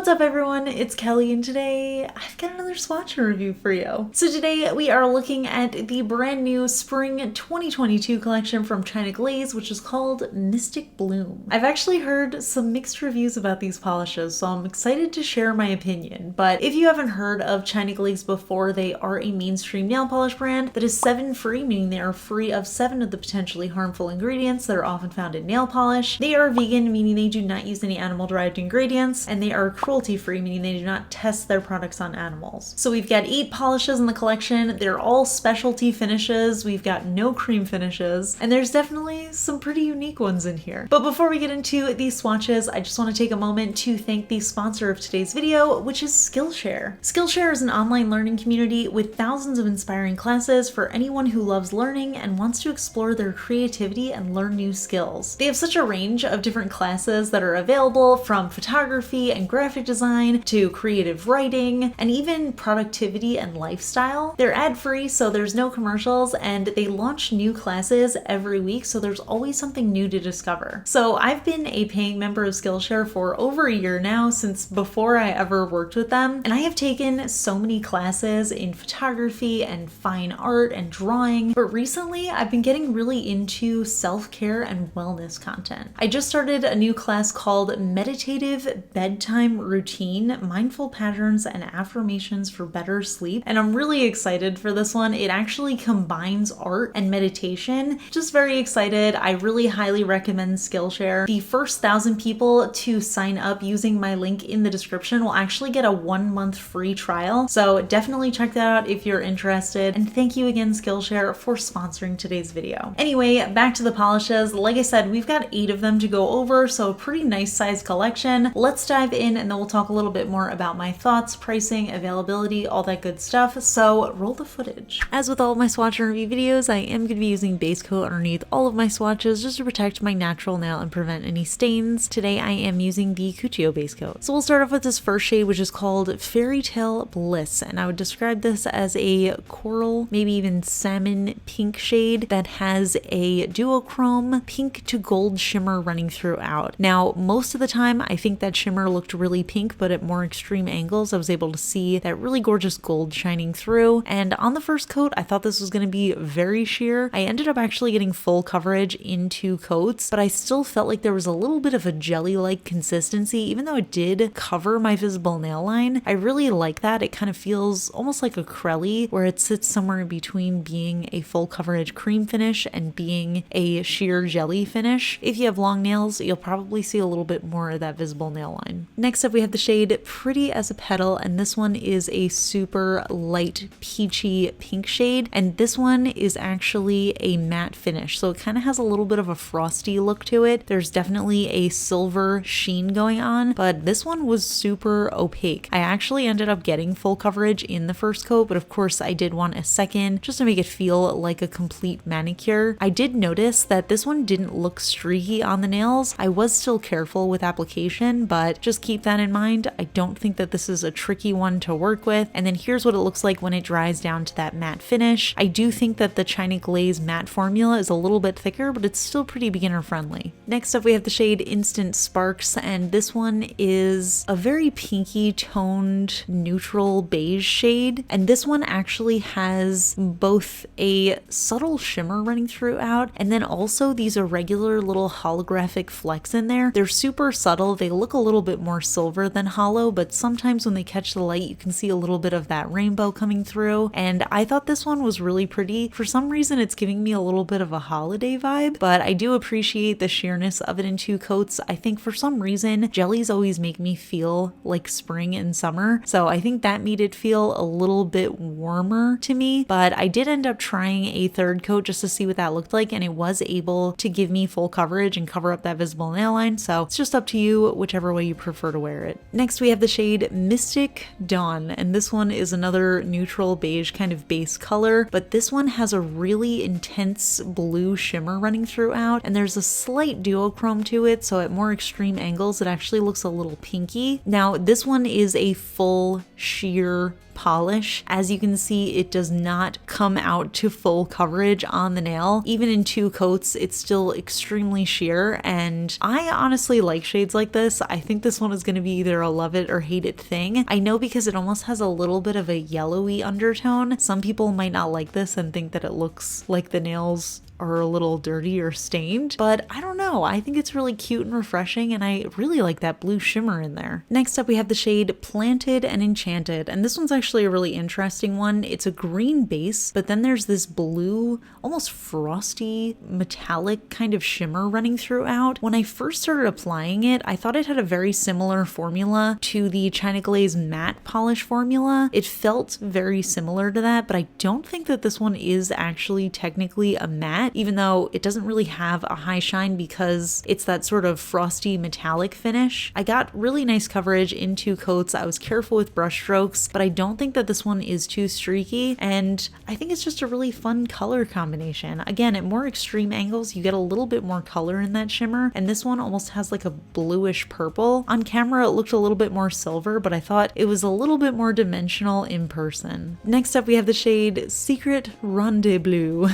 What's up everyone, it's Kelly and today I've got another swatch review for you. So today we are looking at the brand new Spring 2022 collection from China Glaze, which is called Mystic Bloom. I've actually heard some mixed reviews about these polishes, so I'm excited to share my opinion. But if you haven't heard of China Glaze before, they are a mainstream nail polish brand that is 7-free, meaning they are free of 7 of the potentially harmful ingredients that are often found in nail polish. They are vegan, meaning they do not use any animal-derived ingredients, and they are cruelty-free, meaning they do not test their products on animals. So we've got 8 polishes in the collection. They're all specialty finishes. We've got no cream finishes, and there's definitely some pretty unique ones in here. But before we get into these swatches, I just want to take a moment to thank the sponsor of today's video, which is Skillshare. Skillshare is an online learning community with thousands of inspiring classes for anyone who loves learning and wants to explore their creativity and learn new skills. They have such a range of different classes that are available, from photography and graphic design to creative writing and even productivity and lifestyle. They're ad-free, so there's no commercials, and they launch new classes every week, so there's always something new to discover. So I've been a paying member of Skillshare for over a year now, since before I ever worked with them, and I have taken so many classes in photography and fine art and drawing, but recently I've been getting really into self-care and wellness content. I just started a new class called Meditative Bedtime Routine, Mindful Patterns and Affirmations for Better Sleep, and I'm really excited for this one. It actually combines art and meditation. Just very excited. I really highly recommend Skillshare. The first 1,000 people to sign up using my link in the description will actually get a 1-month free trial, so definitely check that out if you're interested, and thank you again Skillshare for sponsoring today's video. Anyway, back to the polishes. Like I said, we've got 8 of them to go over, so a pretty nice size collection. Let's dive in and then we'll talk a little bit more about my thoughts, pricing, availability, all that good stuff, so roll the footage. As with all of my swatch and review videos, I am going to be using base coat underneath all of my swatches just to protect my natural nail and prevent any stains. Today I am using the Cuccio base coat. So we'll start off with this first shade, which is called Fairy Tale Bliss, and I would describe this as a coral, maybe even salmon pink shade that has a duochrome pink to gold shimmer running throughout. Now, most of the time I think that shimmer looked really pink, but at more extreme angles I was able to see that really gorgeous gold shining through. And on the first coat I thought this was going to be very sheer. I ended up actually getting full coverage in 2 coats, but I still felt like there was a little bit of a jelly-like consistency. Even though it did cover my visible nail line, I really like that. It kind of feels almost like a crelly, where it sits somewhere in between being a full coverage cream finish and being a sheer jelly finish. If you have long nails, you'll probably see a little bit more of that visible nail line. Next up we have the shade Pretty as a Petal, and this one is a super light peachy pink shade, and this one is actually a matte finish, so it kind of has a little bit of a frosty look to it. There's definitely a silver sheen going on, but this one was super opaque. I actually ended up getting full coverage in the first coat, but of course I did want a second just to make it feel like a complete manicure. I did notice that this one didn't look streaky on the nails. I was still careful with application, but just keep that in mind. I don't think that this is a tricky one to work with. And then here's what it looks like when it dries down to that matte finish. I do think that the China Glaze matte formula is a little bit thicker, but it's still pretty beginner friendly. Next up we have the shade Instant Sparks, and this one is a very pinky toned neutral beige shade, and this one actually has both a subtle shimmer running throughout and then also these irregular little holographic flecks in there. They're super subtle. They look a little bit more silver than hollow, but sometimes when they catch the light you can see a little bit of that rainbow coming through, and I thought this one was really pretty. For some reason it's giving me a little bit of a holiday vibe, but I do appreciate the sheerness of it in 2 coats. I think for some reason jellies always make me feel like spring and summer, so I think that made it feel a little bit warmer to me. But I did end up trying a 3rd coat just to see what that looked like, and it was able to give me full coverage and cover up that visible nail line, so it's just up to you whichever way you prefer to wear it. Next we have the shade Mystic Dawn, and this one is another neutral beige kind of base color, but this one has a really intense blue shimmer running throughout, and there's a slight duochrome to it, so at more extreme angles it actually looks a little pinky. Now this one is a full sheer polish. As you can see, it does not come out to full coverage on the nail. Even in 2 coats, it's still extremely sheer, and I honestly like shades like this. I think this one is going to either a love it or hate it thing. I know because it almost has a little bit of a yellowy undertone. Some people might not like this and think that it looks like the nails are a little dirty or stained, but I don't know. I think it's really cute and refreshing, and I really like that blue shimmer in there. Next up, we have the shade Planted and Enchanted, and this one's actually a really interesting one. It's a green base, but then there's this blue, almost frosty, metallic kind of shimmer running throughout. When I first started applying it, I thought it had a very similar formula to the China Glaze matte polish formula. It felt very similar to that, but I don't think that this one is actually technically a matte, even though it doesn't really have a high shine because it's that sort of frosty metallic finish. I got really nice coverage in 2 coats. I was careful with brush strokes, but I don't think that this one is too streaky, and I think it's just a really fun color combination. Again, at more extreme angles, you get a little bit more color in that shimmer, and this one almost has like a bluish purple. On camera, it looked a little bit more silver, but I thought it was a little bit more dimensional in person. Next up, we have the shade Secret Rendezvous,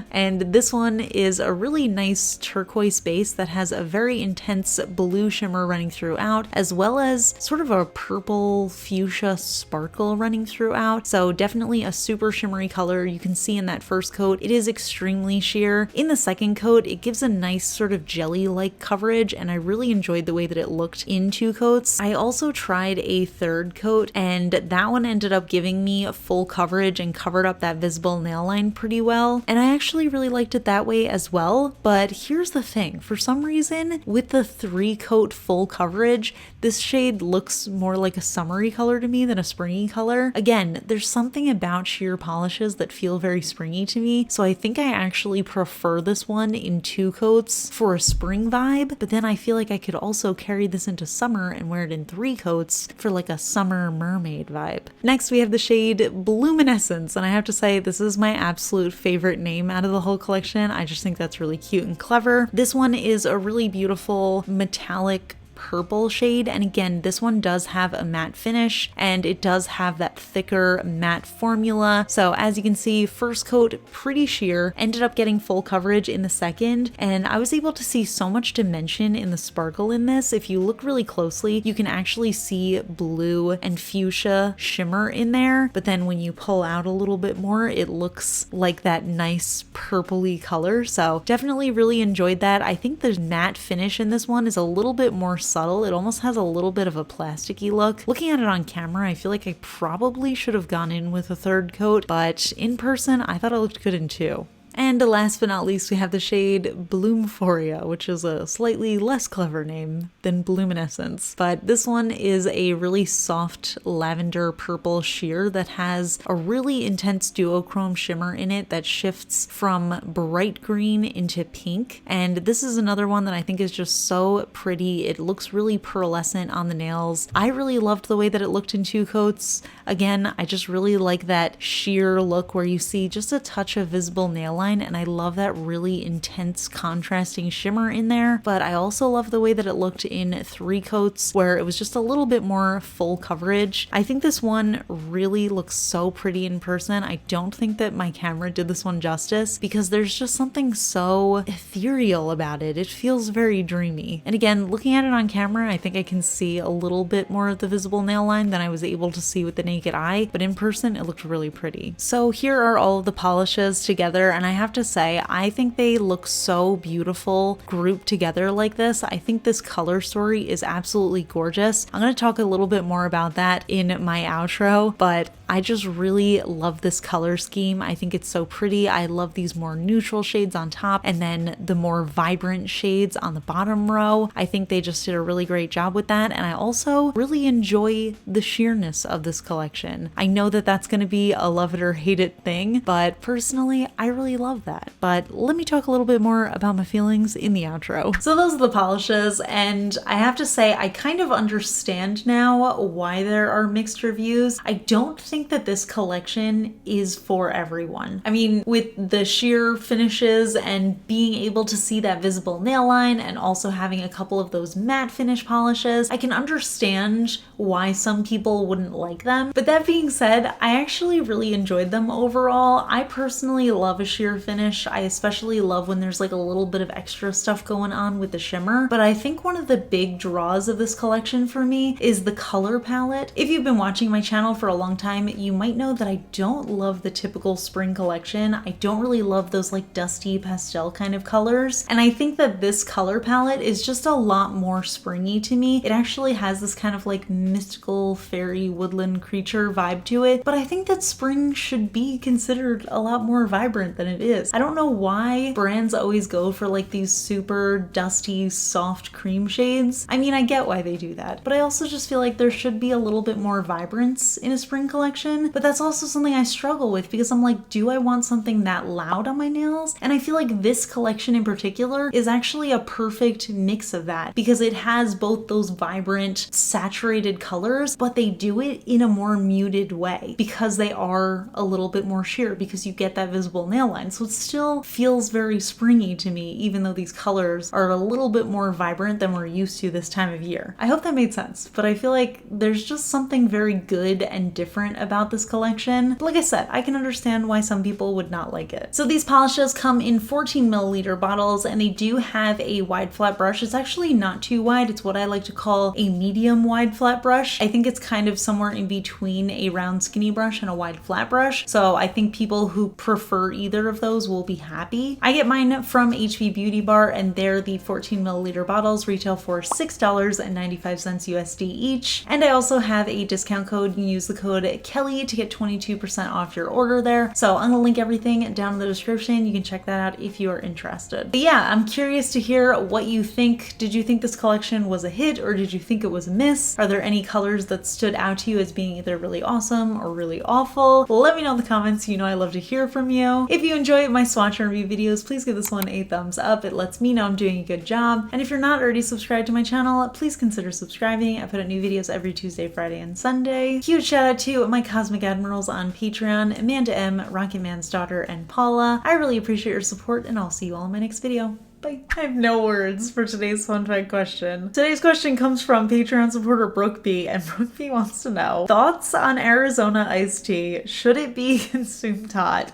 and this one is a really nice turquoise base that has a very intense blue shimmer running throughout, as well as sort of a purple fuchsia sparkle running throughout. So definitely a super shimmery color. You can see in that first coat, it is extremely sheer. In the second coat, it gives a nice sort of jelly-like coverage, and I really enjoyed the way that it looked in 2 coats. I also tried a third coat, and that one ended up giving me a full coverage and covered up that visible nail line pretty well. And I actually really liked it that way as well, but here's the thing. For some reason, with the 3-coat full coverage, this shade looks more like a summery color to me than a springy color. Again, there's something about sheer polishes that feel very springy to me, so I think I actually prefer this one in 2 coats for a spring vibe, but then I feel like I could also carry this into summer and wear it in 3 coats for like a summer mermaid vibe. Next, we have the shade Bloominescence, and I have to say this is my absolute favorite name out of the whole collection. I just think that's really cute and clever. This one is a really beautiful metallic purple shade, and again, this one does have a matte finish and it does have that thicker matte formula. So as you can see, first coat pretty sheer, ended up getting full coverage in the second, and I was able to see so much dimension in the sparkle in this. If you look really closely, you can actually see blue and fuchsia shimmer in there, but then when you pull out a little bit more, it looks like that nice purpley color. So definitely really enjoyed that. I think the matte finish in this one is a little bit more subtle. It almost has a little bit of a plasticky look. Looking at it on camera, I feel like I probably should have gone in with a third coat, but in person, I thought it looked good in 2. And last but not least, we have the shade Bloomphoria, which is a slightly less clever name than Bloominescence. But this one is a really soft lavender purple sheer that has a really intense duochrome shimmer in it that shifts from bright green into pink. And this is another one that I think is just so pretty. It looks really pearlescent on the nails. I really loved the way that it looked in 2 coats. Again, I just really like that sheer look where you see just a touch of visible nail line, and I love that really intense contrasting shimmer in there. But I also love the way that it looked in 3 coats where it was just a little bit more full coverage. I think this one really looks so pretty in person. I don't think that my camera did this one justice because there's just something so ethereal about it. It feels very dreamy. And again, looking at it on camera, I think I can see a little bit more of the visible nail line than I was able to see with the naked eye, but in person it looked really pretty. So here are all of the polishes together, and I have to say, I think they look so beautiful grouped together like this. I think this color story is absolutely gorgeous. I'm going to talk a little bit more about that in my outro, but I just really love this color scheme. I think it's so pretty. I love these more neutral shades on top and then the more vibrant shades on the bottom row. I think they just did a really great job with that, and I also really enjoy the sheerness of this collection. I know that that's going to be a love it or hate it thing, but personally, I really love that. But let me talk a little bit more about my feelings in the outro. So those are the polishes, and I have to say I kind of understand now why there are mixed reviews. I don't think that this collection is for everyone. I mean, with the sheer finishes and being able to see that visible nail line and also having a couple of those matte finish polishes, I can understand why some people wouldn't like them. But that being said, I actually really enjoyed them overall. I personally love a sheer sheer finish. I especially love when there's like a little bit of extra stuff going on with the shimmer, but I think one of the big draws of this collection for me is the color palette. If you've been watching my channel for a long time, you might know that I don't love the typical spring collection. I don't really love those like dusty pastel kind of colors, and I think that this color palette is just a lot more springy to me. It actually has this kind of like mystical fairy woodland creature vibe to it, but I think that spring should be considered a lot more vibrant than it is. I don't know why brands always go for like these super dusty soft cream shades. I mean, I get why they do that, but I also just feel like there should be a little bit more vibrance in a spring collection. But that's also something I struggle with, because I'm like, do I want something that loud on my nails? And I feel like this collection in particular is actually a perfect mix of that, because it has both those vibrant saturated colors, but they do it in a more muted way because they are a little bit more sheer, because you get that visible nail line. So it still feels very springy to me, even though these colors are a little bit more vibrant than we're used to this time of year. I hope that made sense, but I feel like there's just something very good and different about this collection. But like I said, I can understand why some people would not like it. So these polishes come in 14 milliliter bottles, and they do have a wide flat brush. It's actually not too wide. It's what I like to call a medium wide flat brush. I think it's kind of somewhere in between a round skinny brush and a wide flat brush. So I think people who prefer either of those will be happy. I get mine from HB Beauty Bar, and they're the 14 milliliter bottles, retail for $6.95 USD each. And I also have a discount code. You can use the code KELLI to get 22% off your order there. So I'm gonna link everything down in the description. You can check that out if you are interested. But yeah, I'm curious to hear what you think. Did you think this collection was a hit, or did you think it was a miss? Are there any colors that stood out to you as being either really awesome or really awful? Let me know in the comments. You know I love to hear from you. If you enjoy my swatch and review videos, please give this one a thumbs up. It lets me know I'm doing a good job. And if you're not already subscribed to my channel, please consider subscribing. I put out new videos every Tuesday, Friday, and Sunday. Huge shout out to my Cosmic Admirals on Patreon, Amanda M, Rocket Man's daughter, and Paula. I really appreciate your support, and I'll see you all in my next video. Bye. I have no words for today's fun fact question. Today's question comes from Patreon supporter Brooke B, and Brooke B wants to know, thoughts on Arizona iced tea? Should it be consumed hot?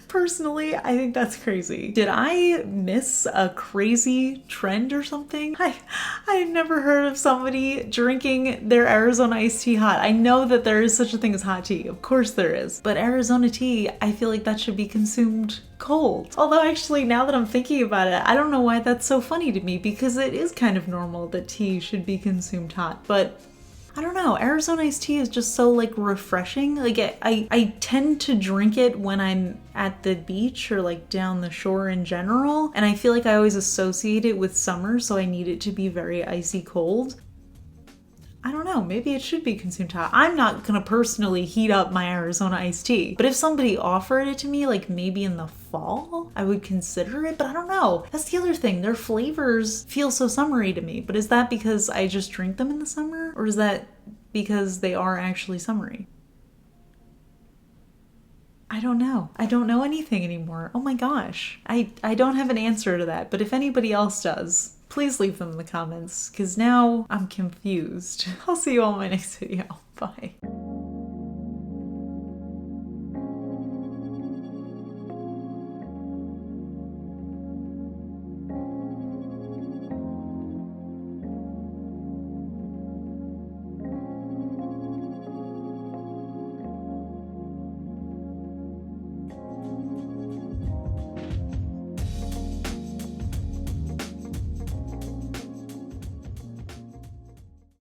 Personally, I think that's crazy. Did I miss a crazy trend or something? I never heard of somebody drinking their Arizona iced tea hot. I know that there is such a thing as hot tea. Of course there is. But Arizona tea, I feel like that should be consumed cold. Although actually, now that I'm thinking about it, I don't know why that's so funny to me, because it is kind of normal that tea should be consumed hot. But I don't know, Arizona iced tea is just so like refreshing. Like I tend to drink it when I'm at the beach or like down the shore in general, and I feel like I always associate it with summer, so I need it to be very icy cold. I don't know, maybe it should be consumed hot. I'm not gonna personally heat up my Arizona iced tea, but if somebody offered it to me, like maybe in the fall, I would consider it, but I don't know. That's the other thing, their flavors feel so summery to me, but is that because I just drink them in the summer, or is that because they are actually summery? I don't know. I don't know anything anymore. Oh my gosh. I don't have an answer to that, but if anybody else does, please leave them in the comments, because now I'm confused. I'll see you all in my next video. Bye.